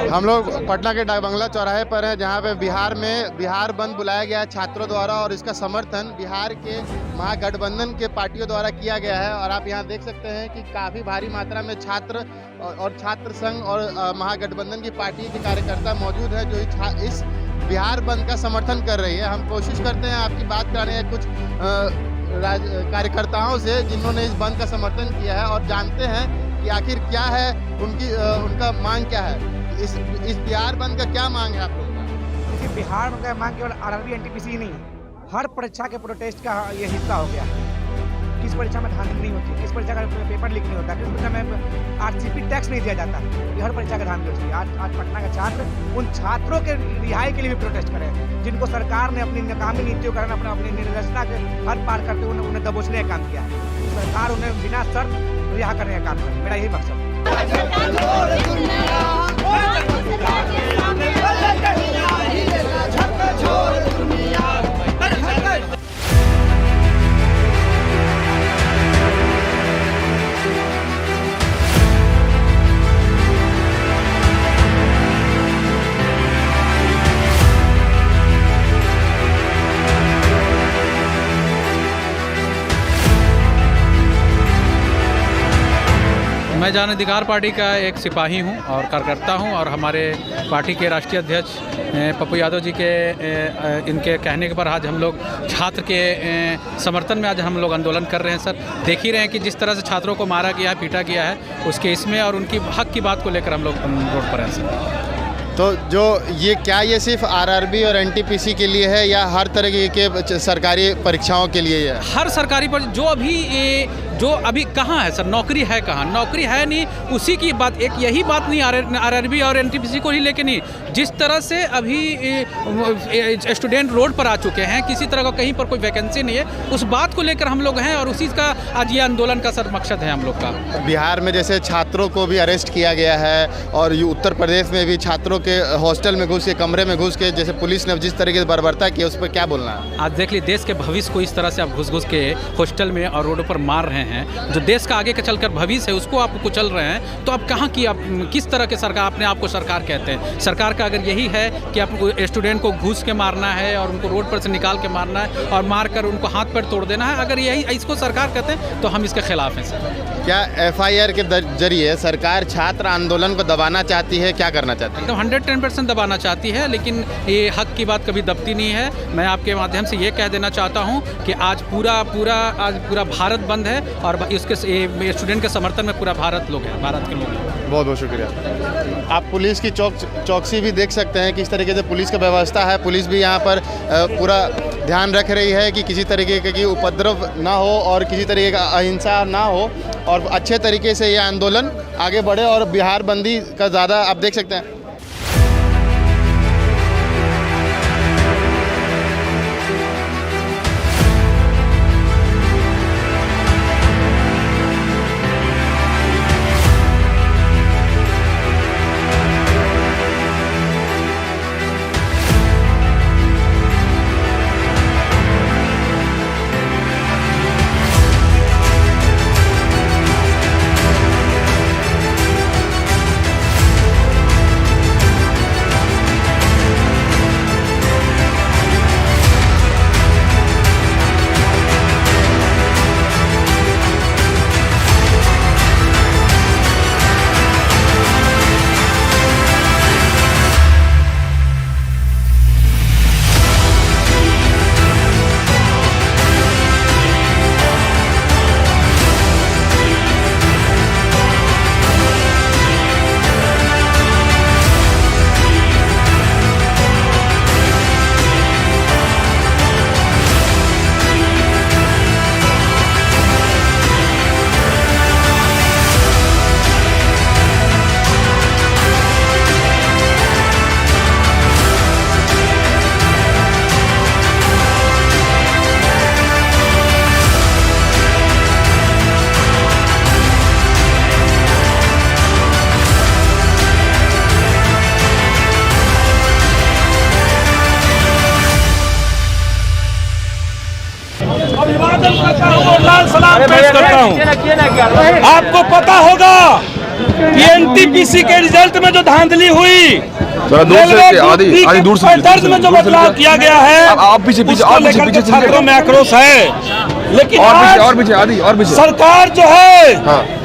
हम लोग पटना के डाक बंगला चौराहे पर हैं, जहां पे बिहार बंद बुलाया गया है छात्रों द्वारा और इसका समर्थन बिहार के महागठबंधन के पार्टियों द्वारा किया गया है। और आप यहां देख सकते हैं कि काफ़ी भारी मात्रा में छात्र और छात्र संघ और महागठबंधन की पार्टी के कार्यकर्ता मौजूद है जो इस बिहार बंद का समर्थन कर रही है। हम कोशिश करते हैं आपकी बात कराने कुछ कार्यकर्ताओं से जिन्होंने इस बंद का समर्थन किया है और जानते हैं कि आखिर क्या है उनका मांग क्या है। इस बिहार बंद का क्या मांग है आप लोगों का? देखिए, बिहार का मांग केवल आरआरबी एनटीपीसी ही नहीं है, हर परीक्षा के प्रोटेस्ट का ये हिस्सा हो गया है। किस परीक्षा में धांधली नहीं होती, किस परीक्षा का पेपर लीक नहीं होता, किस परीक्षा में आरसीपी टैक्स नहीं दिया जाता, ये हर परीक्षा का धांधली होती है। आज पटना के छात्र उन छात्रों के रिहाई के लिए भी प्रोटेस्ट करे हैं जिनको सरकार ने अपनी नाकामी नीतियों के कारण अपनी निर्दयता के हद पार करते हुए उन्हें दबोचने का काम किया है। सरकार उन्हें बिना शर्त रिहा करने का काम करे, मेरा यही मकसद है। मैं जन अधिकार पार्टी का एक सिपाही हूं और कार्यकर्ता हूं और हमारे पार्टी के राष्ट्रीय अध्यक्ष पप्पू यादव जी के इनके कहने के पर आज हम लोग छात्र के समर्थन में आज हम लोग आंदोलन कर रहे हैं। सर, देख ही रहे हैं कि जिस तरह से छात्रों को मारा गया है, पीटा गया है, उसके इसमें और उनकी हक की बात को लेकर हम लोग रोड पर हैं सर। तो क्या ये सिर्फ आरआरबी और एनटीपीसी के लिए है या हर तरह के सरकारी परीक्षाओं के लिए है? हर सरकारी पर जो अभी कहाँ है सर, नौकरी है कहाँ? नौकरी है नहीं, उसी की बात, एक यही बात नहीं आरआरबी और एनटीपीसी को ही लेके नहीं, जिस तरह से अभी स्टूडेंट रोड पर आ चुके हैं, किसी तरह का कहीं पर कोई वैकेंसी नहीं है, उस बात को लेकर हम लोग हैं और उसी का आज ये आंदोलन का सर मकसद है हम लोग का। बिहार में जैसे छात्रों को भी अरेस्ट किया गया है और उत्तर प्रदेश में भी छात्रों के हॉस्टल में घुस के, कमरे में घुस के, जैसे पुलिस ने जिस तरीके से बर्बरता की, उस पर क्या बोलना है? आज देख लीजिए, देश के भविष्य को इस तरह से आप घुस के हॉस्टल में और रोडों पर मार रहे हैं, जो देश का आगे का चलकर भविष्य है उसको आप कुचल रहे हैं, तो आप कहाँ की, आप किस तरह के सरकार अपने आप को सरकार कहते हैं? सरकार का अगर यही है कि आपको स्टूडेंट को घुस के मारना है और उनको रोड पर से निकाल के मारना है और मार कर उनको हाथ पैर तोड़ देना है, अगर यही इसको सरकार कहते हैं तो हम इसके खिलाफ हैं सर। क्या एफआईआर के जरिए सरकार छात्र आंदोलन को दबाना चाहती है? क्या करना चाहती है? एकदम 110% दबाना चाहती है, लेकिन ये हक की बात कभी दबती नहीं है। मैं आपके माध्यम से ये कह देना चाहता हूँ कि आज पूरा भारत बंद है और इसके स्टूडेंट के समर्थन में पूरा भारत के लोग हैं। बहुत बहुत शुक्रिया। आप पुलिस की चौकसी भी देख सकते हैं, किस तरीके से पुलिस की व्यवस्था है। पुलिस भी यहाँ पर पूरा ध्यान रख रही है कि किसी तरीके की उपद्रव ना हो और किसी तरीके का अहिंसा ना हो और अच्छे तरीके से ये आंदोलन आगे बढ़े और बिहार बंदी का ज़्यादा आप देख सकते हैं। लाल सलाम पेश करता हूँ। आपको पता होगा कि एनटीपीसी के रिजल्ट में जो धांधली हुई, पैटर्न में जो बदलाव किया गया है, उसको लेकर के छात्रों में आक्रोश है। लेकिन आज सरकार जो है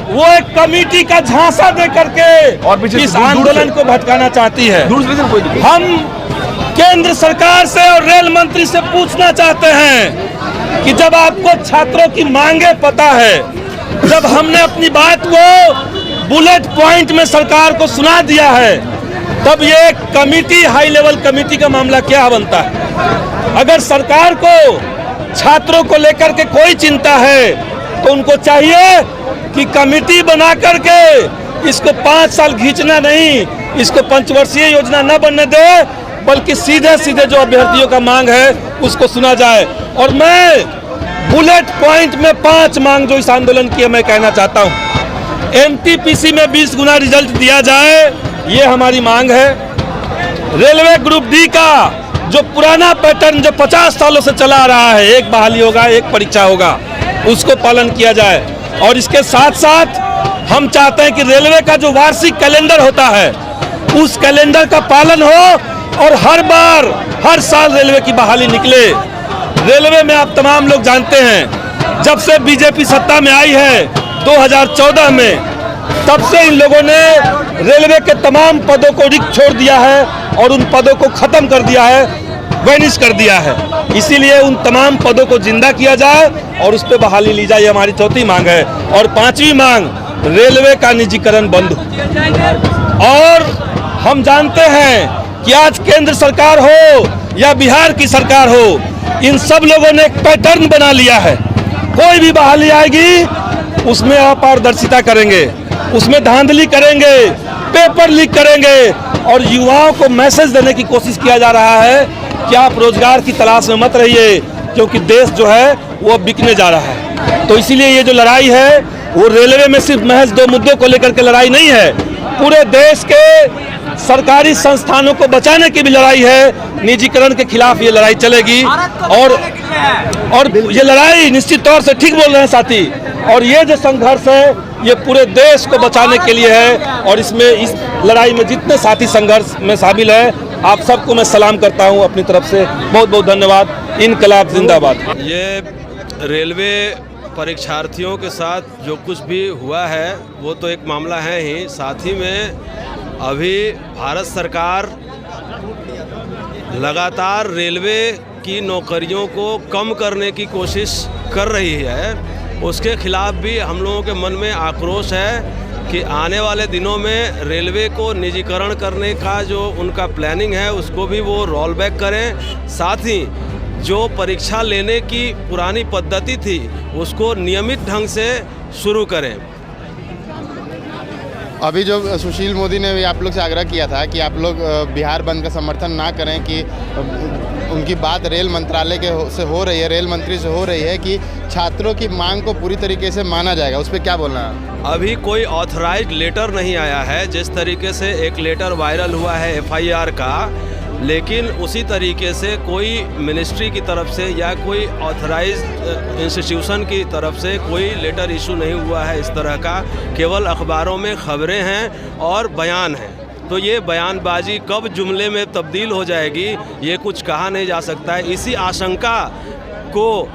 वो एक कमेटी का झांसा दे करके इस आंदोलन को भटकाना चाहती है। हम केंद्र सरकार से और रेल मंत्री से पूछना चाहते हैं कि जब आपको छात्रों की मांगे पता है, जब हमने अपनी बात को बुलेट पॉइंट में सरकार को सुना दिया है, तब ये कमेटी, हाई लेवल कमेटी का मामला क्या बनता है? अगर सरकार को छात्रों को लेकर के कोई चिंता है तो उनको चाहिए कि कमेटी बना करके इसको 5 साल खींचना नहीं, इसको पंचवर्षीय योजना न बनने दे, बल्कि सीधे सीधे जो अभ्यर्थियों का मांग है उसको सुना जाए। और मैं बुलेट पॉइंट में 5 मांग जो इस आंदोलन की है मैं कहना चाहता हूँ। एनटीपीसी में 20 गुना रिजल्ट दिया जाए, ये हमारी मांग है। रेलवे ग्रुप डी का जो पुराना पैटर्न जो 50 सालों से चला आ रहा है, एक बहाली होगा, एक परीक्षा होगा, उसको पालन किया जाए। और इसके साथ साथ हम चाहते हैं कि रेलवे का जो वार्षिक कैलेंडर होता है उस कैलेंडर का पालन हो और हर बार, हर साल रेलवे की बहाली निकले। रेलवे में आप तमाम लोग जानते हैं, जब से बीजेपी सत्ता में आई है 2014 में, तब से इन लोगों ने रेलवे के तमाम पदों को रिक्त छोड़ दिया है और उन पदों को खत्म कर दिया है, वैनिश कर दिया है। इसीलिए उन तमाम पदों को जिंदा किया जाए और उस पर बहाली ली जाए, हमारी चौथी मांग है। और 5वीं मांग, रेलवे का निजीकरण बंद हो। और हम जानते हैं कि आज केंद्र सरकार हो या बिहार की सरकार हो, इन सब लोगों ने एक पैटर्न बना लिया है। कोई भी बहाली आएगी उसमें अपारदर्शिता करेंगे, उसमें धांधली करेंगे, पेपर लीक करेंगे और युवाओं को मैसेज देने की कोशिश किया जा रहा है कि आप रोजगार की तलाश में मत रहिए, क्योंकि देश जो है वो बिकने जा रहा है। तो इसीलिए ये जो लड़ाई है वो रेलवे में सिर्फ महज 2 मुद्दों को लेकर के लड़ाई नहीं है, पूरे देश के सरकारी संस्थानों को बचाने की भी लड़ाई है। निजीकरण के खिलाफ ये लड़ाई चलेगी और ये लड़ाई निश्चित तौर से, ठीक बोल रहे हैं साथी, और ये जो संघर्ष है ये पूरे देश को बचाने के लिए है। और इसमें, इस लड़ाई में जितने साथी संघर्ष में शामिल है, आप सबको मैं सलाम करता हूं अपनी तरफ से। बहुत बहुत धन्यवाद। इनकलाब जिंदाबाद। ये रेलवे परीक्षार्थियों के साथ जो कुछ भी हुआ है वो तो एक मामला है ही, साथ ही में अभी भारत सरकार लगातार रेलवे की नौकरियों को कम करने की कोशिश कर रही है। उसके खिलाफ भी हम लोगों के मन में आक्रोश है कि आने वाले दिनों में रेलवे को निजीकरण करने का जो उनका प्लानिंग है उसको भी वो रोल बैक करें। साथ ही जो परीक्षा लेने की पुरानी पद्धति थी उसको नियमित ढंग से शुरू करें। अभी जो सुशील मोदी ने भी आप लोग से आग्रह किया था कि आप लोग बिहार बंद का समर्थन ना करें, कि उनकी बात रेल मंत्रालय से हो रही है, रेल मंत्री से हो रही है कि छात्रों की मांग को पूरी तरीके से माना जाएगा, उस पर क्या बोलना है? अभी कोई ऑथराइज्ड लेटर नहीं आया है। जिस तरीके से एक लेटर वायरल हुआ है FIR का, लेकिन उसी तरीके से कोई मिनिस्ट्री की तरफ से या कोई ऑथराइज्ड इंस्टीट्यूशन की तरफ से कोई लेटर इशू नहीं हुआ है इस तरह का। केवल अखबारों में खबरें हैं और बयान हैं। तो ये बयानबाजी कब जुमले में तब्दील हो जाएगी ये कुछ कहा नहीं जा सकता है। इसी आशंका को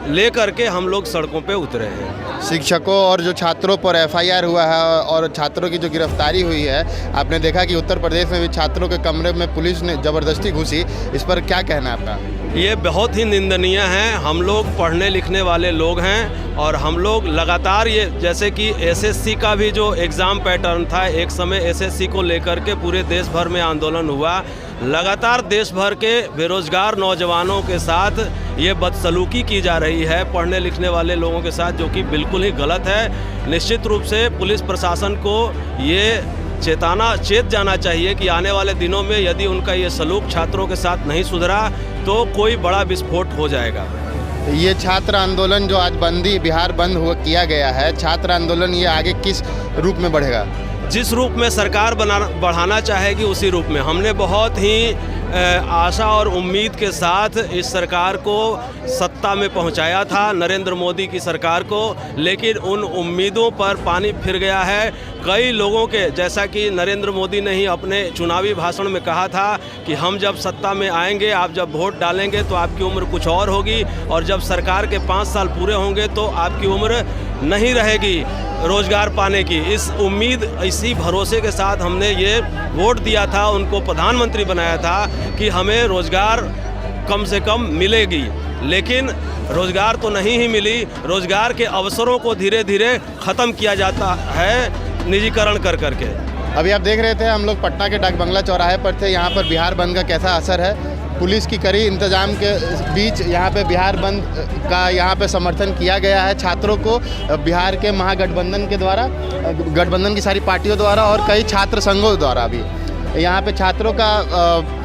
लेकर के हम लोग सड़कों पे उतरे हैं। शिक्षकों और जो छात्रों पर FIR हुआ है और छात्रों की जो गिरफ्तारी हुई है, आपने देखा कि उत्तर प्रदेश में भी छात्रों के कमरे में पुलिस ने ज़बरदस्ती घुसी, इस पर क्या कहना है आपका? ये बहुत ही निंदनीय है। हम लोग पढ़ने लिखने वाले लोग हैं और हम लोग लगातार ये, जैसे कि SSC का भी जो एग्ज़ाम पैटर्न था, एक समय SSC को लेकर के पूरे देश भर में आंदोलन हुआ। लगातार देश भर के बेरोजगार नौजवानों के साथ ये बदसलूकी की जा रही है, पढ़ने लिखने वाले लोगों के साथ, जो कि बिल्कुल ही गलत है। निश्चित रूप से पुलिस प्रशासन को ये चेत जाना चाहिए कि आने वाले दिनों में यदि उनका ये सलूक छात्रों के साथ नहीं सुधरा तो कोई बड़ा विस्फोट हो जाएगा। ये छात्र आंदोलन जो आज बिहार बंद हुआ किया गया है, छात्र आंदोलन ये आगे किस रूप में बढ़ेगा? जिस रूप में सरकार बढ़ाना चाहेगी उसी रूप में। हमने बहुत ही आशा और उम्मीद के साथ इस सरकार को सत्ता में पहुंचाया था, नरेंद्र मोदी की सरकार को, लेकिन उन उम्मीदों पर पानी फिर गया है। कई लोगों के, जैसा कि नरेंद्र मोदी ने ही अपने चुनावी भाषण में कहा था कि हम जब सत्ता में आएंगे, आप जब वोट डालेंगे तो आपकी उम्र कुछ और होगी, और जब सरकार के 5 साल पूरे होंगे तो आपकी उम्र नहीं रहेगी रोज़गार पाने की। इस उम्मीद, इसी भरोसे के साथ हमने ये वोट दिया था, उनको प्रधानमंत्री बनाया था कि हमें रोज़गार कम से कम मिलेगी, लेकिन रोज़गार तो नहीं ही मिली। रोज़गार के अवसरों को धीरे धीरे ख़त्म किया जाता है निजीकरण कर करके। अभी आप देख रहे थे, हम लोग पटना के डाक बंगला चौराहे पर थे। यहाँ पर बिहार बंद का कैसा असर है। पुलिस की कड़ी इंतजाम के बीच यहाँ पे बिहार बंद का यहाँ पे समर्थन किया गया है छात्रों को, बिहार के महागठबंधन के द्वारा, गठबंधन की सारी पार्टियों द्वारा और कई छात्र संघों द्वारा भी। यहाँ पे छात्रों का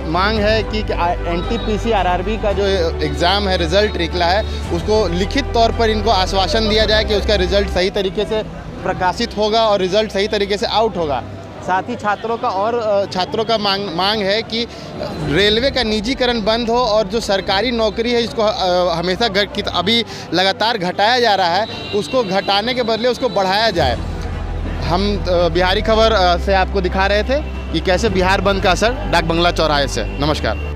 मांग है कि NTPC RRB का जो एग्ज़ाम है, रिज़ल्ट निकला है, उसको लिखित तौर पर इनको आश्वासन दिया जाए कि उसका रिज़ल्ट सही तरीके से प्रकाशित होगा और रिज़ल्ट सही तरीके से आउट होगा। साथ ही छात्रों का मांग है कि रेलवे का निजीकरण बंद हो और जो सरकारी नौकरी है इसको हमेशा अभी लगातार घटाया जा रहा है, उसको घटाने के बदले उसको बढ़ाया जाए। हम बिहारी खबर से आपको दिखा रहे थे कि कैसे बिहार बंद का असर डाक बंगला चौराहे से। नमस्कार।